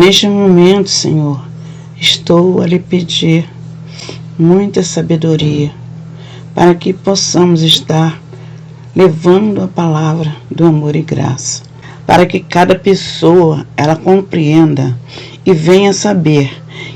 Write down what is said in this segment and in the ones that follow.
Neste momento, Senhor, estou a lhe pedir muita sabedoria para que possamos estar levando a palavra do amor e graça, para que cada pessoa ela compreenda e venha saber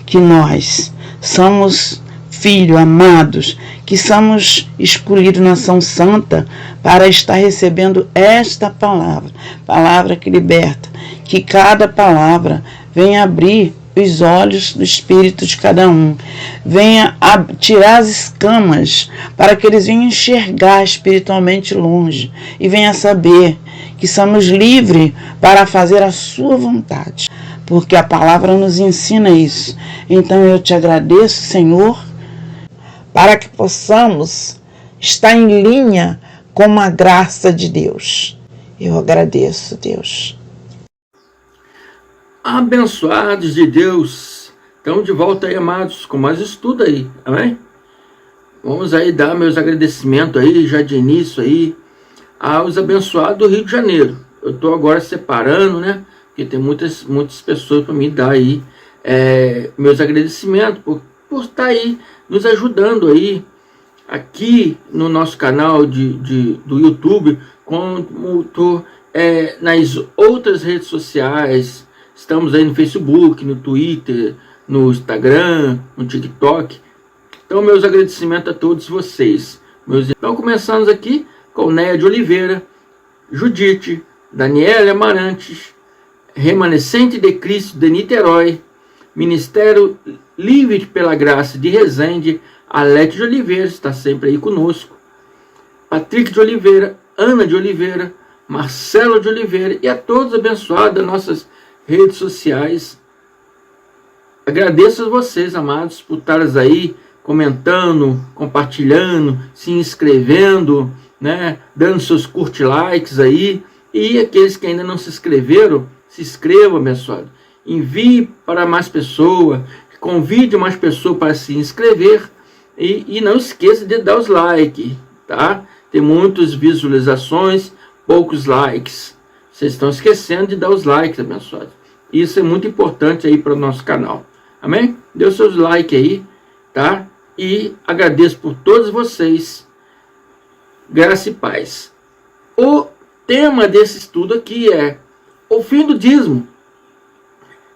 que nós somos filhos amados, que somos escolhidos nação santa para estar recebendo esta palavra que liberta, que cada palavra venha abrir os olhos do espírito de cada um, venha tirar as escamas para que eles venham enxergar espiritualmente longe e venha saber que somos livres para fazer a sua vontade, porque a palavra nos ensina isso. Então eu te agradeço, Senhor, para que possamos estar em linha com a graça de Deus. Eu agradeço, Deus. Abençoados de Deus, estão de volta aí, amados, com mais estudo aí, amém? Vamos aí dar meus agradecimentos aí, já de início aí, aos abençoados do Rio de Janeiro. Eu estou agora separando, né, porque tem muitas pessoas para me dar aí meus agradecimentos por estar aí, nos ajudando aí, aqui no nosso canal do YouTube, como nas outras redes sociais. Estamos aí no Facebook, no Twitter, no Instagram, no TikTok. Então, meus agradecimentos a todos vocês. Então, começamos aqui com Néia de Oliveira, Judite, Daniela Amarantes, Remanescente de Cristo de Niterói, Ministério Livre pela Graça de Resende, Alete de Oliveira, está sempre aí conosco, Patrick de Oliveira, Ana de Oliveira, Marcelo de Oliveira e a todos abençoados das nossas redes sociais. Agradeço a vocês, amados, por estarem aí comentando, compartilhando, se inscrevendo, né, dando seus curte-likes aí, e aqueles que ainda não se inscreveram, se inscrevam, abençoado. Envie para mais pessoas, convide mais pessoas para se inscrever, e não esqueça de dar os likes, tá? Tem muitas visualizações, poucos likes. Vocês estão esquecendo de dar os likes, abençoados. Isso é muito importante aí para o nosso canal. Amém? Dê os seus likes aí, tá? E agradeço por todos vocês. Graça e paz. O tema desse estudo aqui é o fim do dízimo.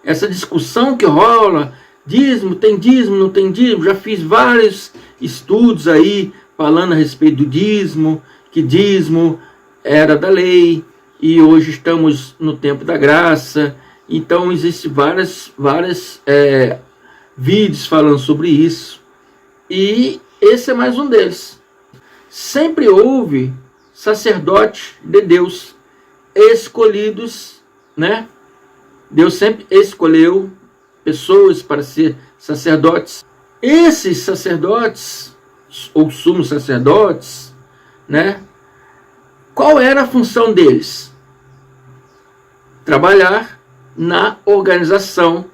Essa discussão que rola, dízimo, não tem dízimo. Já fiz vários estudos aí falando a respeito do dízimo, que dízimo era da lei, e hoje estamos no tempo da graça. Então existem vários vídeos falando sobre isso, e esse é mais um deles. Sempre houve sacerdotes de Deus escolhidos, né? Deus sempre escolheu pessoas para ser sacerdotes. Esses sacerdotes, ou sumos sacerdotes, né? Qual era a função deles? Trabalhar na organização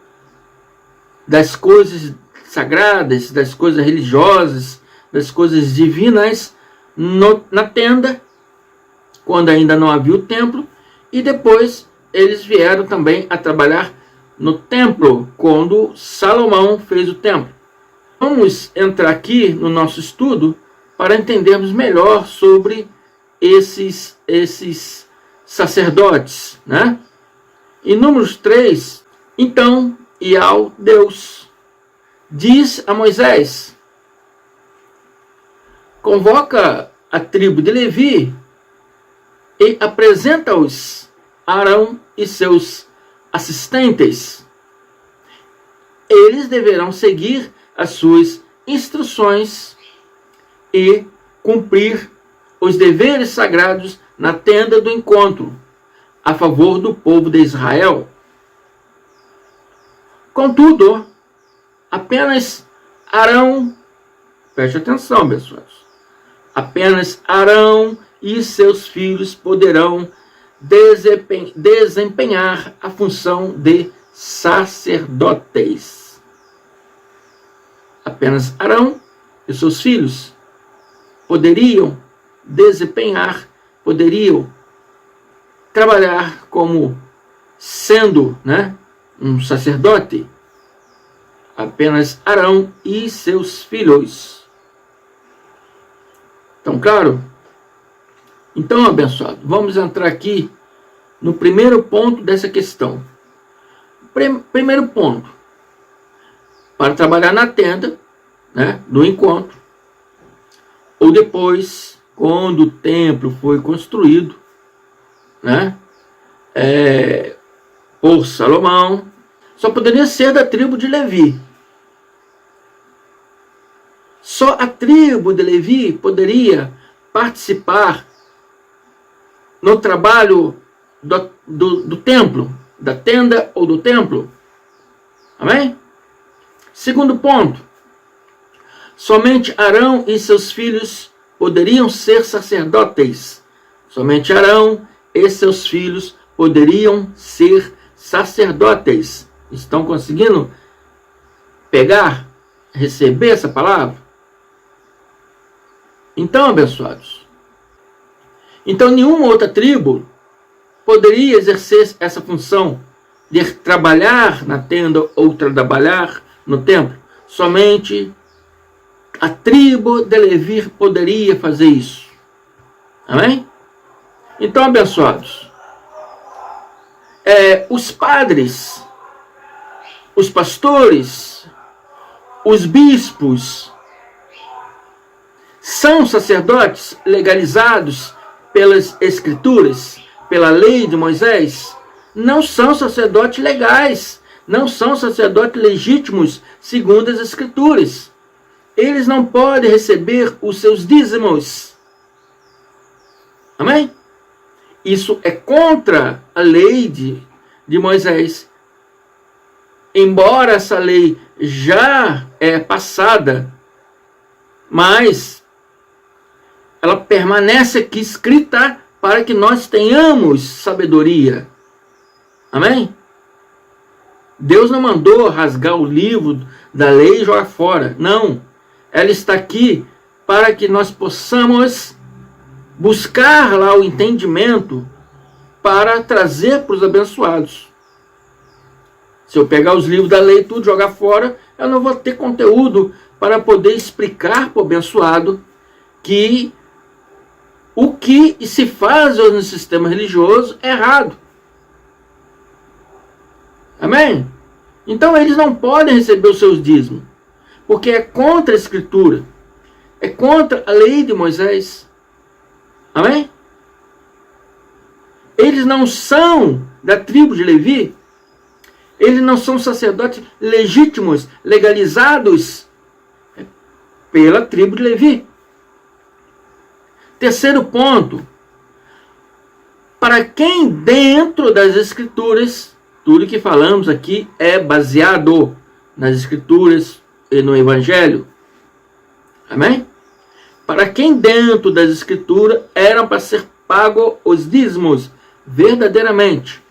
das coisas sagradas, das coisas religiosas, das coisas divinas na tenda, quando ainda não havia o templo, e depois eles vieram também a trabalhar no templo, quando Salomão fez o templo. Vamos entrar aqui no nosso estudo para entendermos melhor sobre esses sacerdotes, né? Em Números 3, então Iau Deus diz a Moisés: convoca a tribo de Levi e apresenta-os a Arão e seus assistentes. Eles deverão seguir as suas instruções e cumprir os deveres sagrados na tenda do encontro, a favor do povo de Israel. Contudo, apenas Arão, preste atenção, pessoas, apenas Arão e seus filhos poderão desempenhar a função de sacerdotes. Apenas Arão e seus filhos poderiam trabalhar como sendo, né, um sacerdote, apenas Arão e seus filhos. Então, claro? Então, abençoado, vamos entrar aqui no primeiro ponto dessa questão. Primeiro ponto, para trabalhar na tenda, né, do encontro, ou depois, quando o templo foi construído, né, por Salomão, só poderia ser da tribo de Levi. Só a tribo de Levi poderia participar no trabalho do templo, da tenda ou do templo. Amém? Segundo ponto, somente Arão e seus filhos poderiam ser sacerdotes. Somente Arão e seus filhos poderiam ser sacerdotes. Estão conseguindo pegar, receber essa palavra? Então, abençoados, então nenhuma outra tribo poderia exercer essa função de trabalhar na tenda ou trabalhar no templo. Somente a tribo de Levi poderia fazer isso. Amém? Então, abençoados, os padres, os pastores, os bispos, são sacerdotes legalizados pelas Escrituras, pela lei de Moisés. Não são sacerdotes legais, não são sacerdotes legítimos segundo as Escrituras. Eles não podem receber os seus dízimos. Amém? Isso é contra a lei de Moisés. Embora essa lei já é passada, mas ela permanece aqui escrita para que nós tenhamos sabedoria. Amém? Deus não mandou rasgar o livro da lei e jogar fora. Não. Ela está aqui para que nós possamos buscar lá o entendimento para trazer para os abençoados. Se eu pegar os livros da lei e tudo jogar fora, eu não vou ter conteúdo para poder explicar para o abençoado que o que se faz no sistema religioso é errado. Amém? Então eles não podem receber os seus dízimos, porque é contra a Escritura, é contra a lei de Moisés. Amém? Eles não são da tribo de Levi, eles não são sacerdotes legítimos, legalizados pela tribo de Levi. Terceiro ponto, para quem dentro das Escrituras, tudo que falamos aqui é baseado nas Escrituras e no Evangelho. Amém? Para quem dentro das Escrituras eram para ser pago os dízimos verdadeiramente.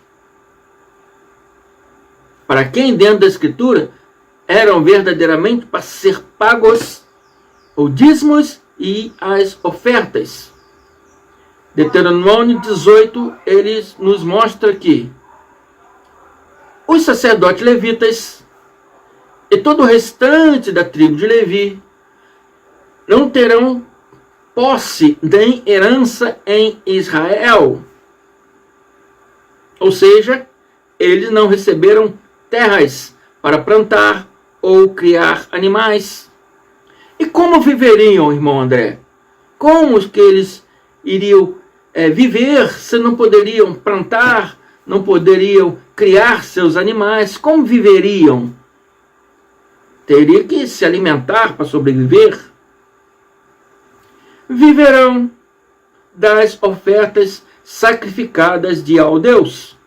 Para quem dentro da Escritura eram verdadeiramente para ser pagos os dízimos e as ofertas. Deuteronômio 18, ele nos mostra que os sacerdotes levitas e todo o restante da tribo de Levi não terão posse nem herança em Israel. Ou seja, eles não receberam terras para plantar ou criar animais. E como viveriam, irmão André? Como que eles iriam viver se não poderiam plantar, não poderiam criar seus animais? Como viveriam? Teria que se alimentar para sobreviver? Viverão das ofertas sacrificadas de ao Deus,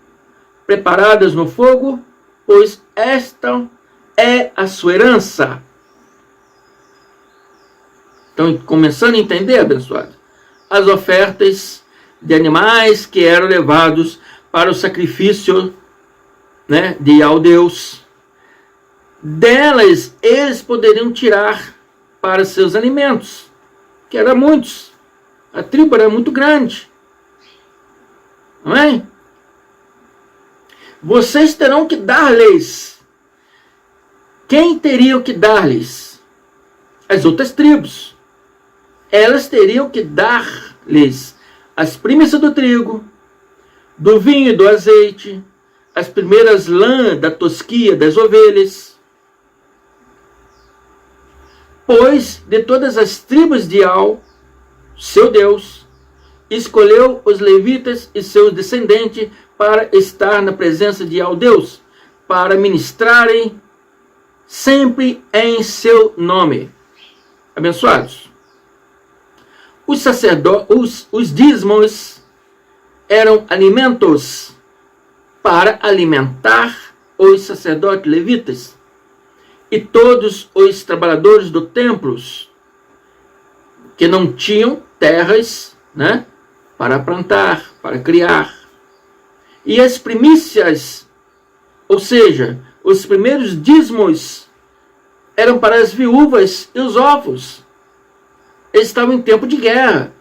preparadas no fogo, pois esta é a sua herança. Estão começando a entender, abençoado? As ofertas de animais que eram levados para o sacrifício, né, de ao Deus. Delas eles poderiam tirar para seus alimentos, que eram muitos. A tribo era muito grande. Amém? vocês terão que dar-lhes. Quem teriam que dar-lhes? As outras tribos. Elas teriam que dar-lhes as primícias do trigo, do vinho e do azeite, as primeiras lãs da tosquia das ovelhas. Pois de todas as tribos de Al, seu Deus, escolheu os levitas e seus descendentes para estar na presença de Al Deus, para ministrarem sempre em seu nome. Abençoados. Os sacerdotes, os dízimos eram alimentos para alimentar os sacerdotes levitas e todos os trabalhadores do templo que não tinham terras, né, para plantar, para criar. E as primícias, ou seja, os primeiros dízimos, eram para as viúvas e os órfãos. Eles estavam em tempo de guerra.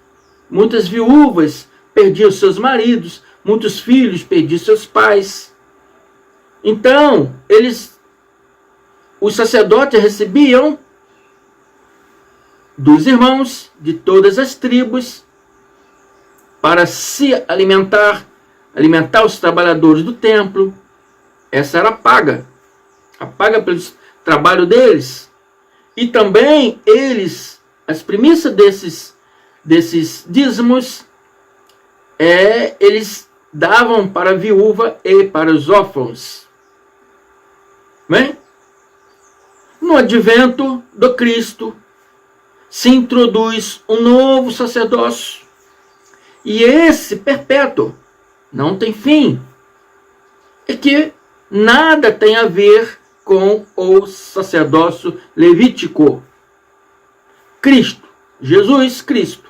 Muitas viúvas perdiam seus maridos, muitos filhos perdiam seus pais. Então, os sacerdotes recebiam dos irmãos de todas as tribos para se alimentar os trabalhadores do templo. Essa era a paga pelo trabalho deles. E também as primícias desses dízimos, eles davam para a viúva e para os órfãos. Bem? No advento do Cristo, se introduz um novo sacerdócio. E esse perpétuo não tem fim. E que nada tem a ver com o sacerdócio levítico. Cristo, Jesus Cristo,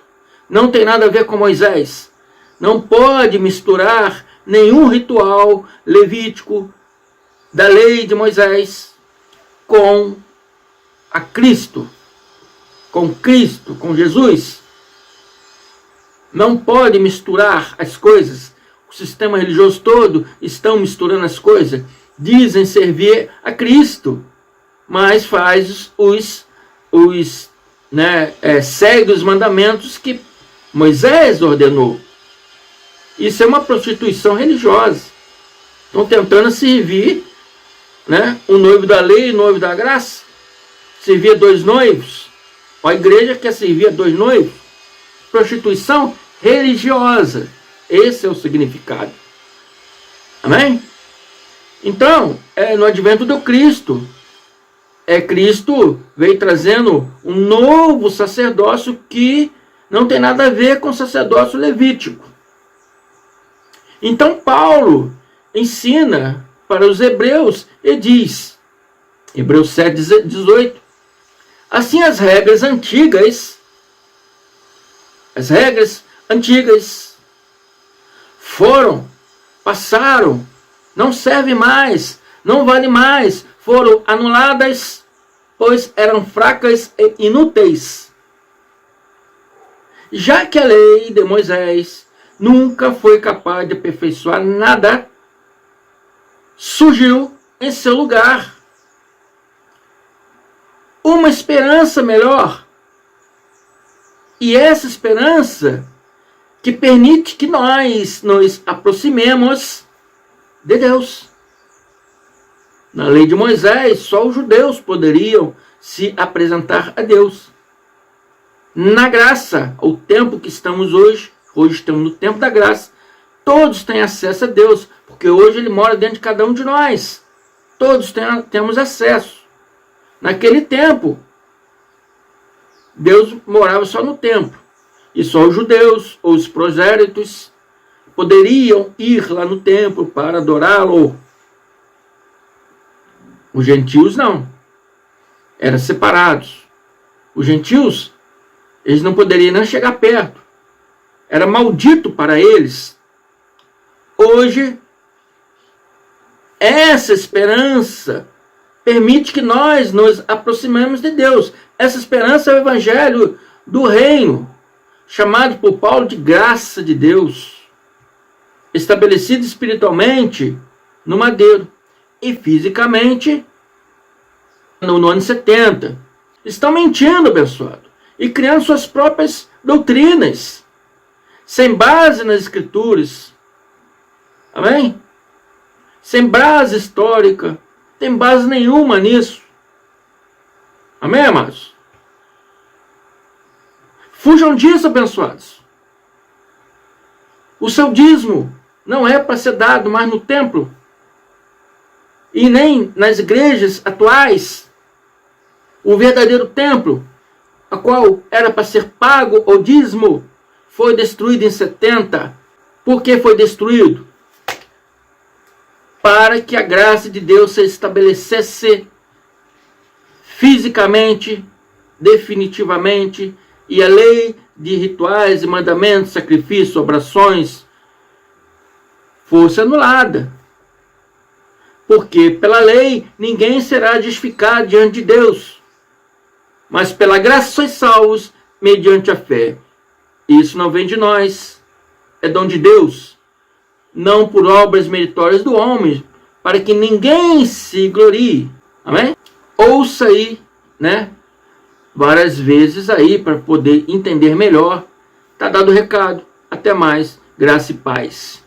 não tem nada a ver com Moisés. Não pode misturar nenhum ritual levítico da lei de Moisés com a Cristo, com Jesus. Não pode misturar as coisas. O sistema religioso todo estão misturando as coisas. Dizem servir a Cristo, mas faz segue os mandamentos que Moisés ordenou. Isso é uma prostituição religiosa. Estão tentando servir, o noivo da lei e o noivo da graça. Servir a dois noivos. A igreja quer servir a dois noivos. Prostituição religiosa. Esse é o significado. Amém? Então, no advento do Cristo, Cristo veio trazendo um novo sacerdócio que não tem nada a ver com o sacerdócio levítico. Então, Paulo ensina para os hebreus e diz, Hebreus 7:18, assim as regras antigas passaram, não servem mais, não valem mais, foram anuladas, pois eram fracas e inúteis. Já que a lei de Moisés nunca foi capaz de aperfeiçoar nada, surgiu em seu lugar uma esperança melhor. E essa esperança que permite que nós nos aproximemos de Deus. Na lei de Moisés, só os judeus poderiam se apresentar a Deus. Na graça, o tempo que estamos hoje estamos no tempo da graça, todos têm acesso a Deus, porque hoje Ele mora dentro de cada um de nós. Todos temos acesso. Naquele tempo, Deus morava só no templo, e só os judeus ou os prosélitos poderiam ir lá no templo para adorá-lo. Os gentios não. Eram separados. Os gentios, eles não poderiam nem chegar perto. Era maldito para eles. Hoje, essa esperança permite que nós nos aproximemos de Deus. Essa esperança é o evangelho do reino, chamado por Paulo de graça de Deus, estabelecido espiritualmente, no madeiro. E fisicamente, no ano 70. Estão mentindo, abençoado, e criando suas próprias doutrinas, sem base nas escrituras. Amém? Sem base histórica, tem base nenhuma nisso. Amém, amados? Fujam disso, abençoados. O seu dízimo não é para ser dado mais no templo e nem nas igrejas atuais. O verdadeiro templo, a qual era para ser pago o dízimo, foi destruído em 70. Por que foi destruído? Para que a graça de Deus se estabelecesse fisicamente, definitivamente, e a lei de rituais e mandamentos, sacrifícios, orações fosse anulada. Porque pela lei ninguém será justificado diante de Deus, mas pela graça sois salvos mediante a fé. Isso não vem de nós, é dom de Deus, não por obras meritórias do homem, para que ninguém se glorie. Amém? Ouça aí, né? Várias vezes aí, para poder entender melhor. Tá dado o recado. Até mais. Graça e paz.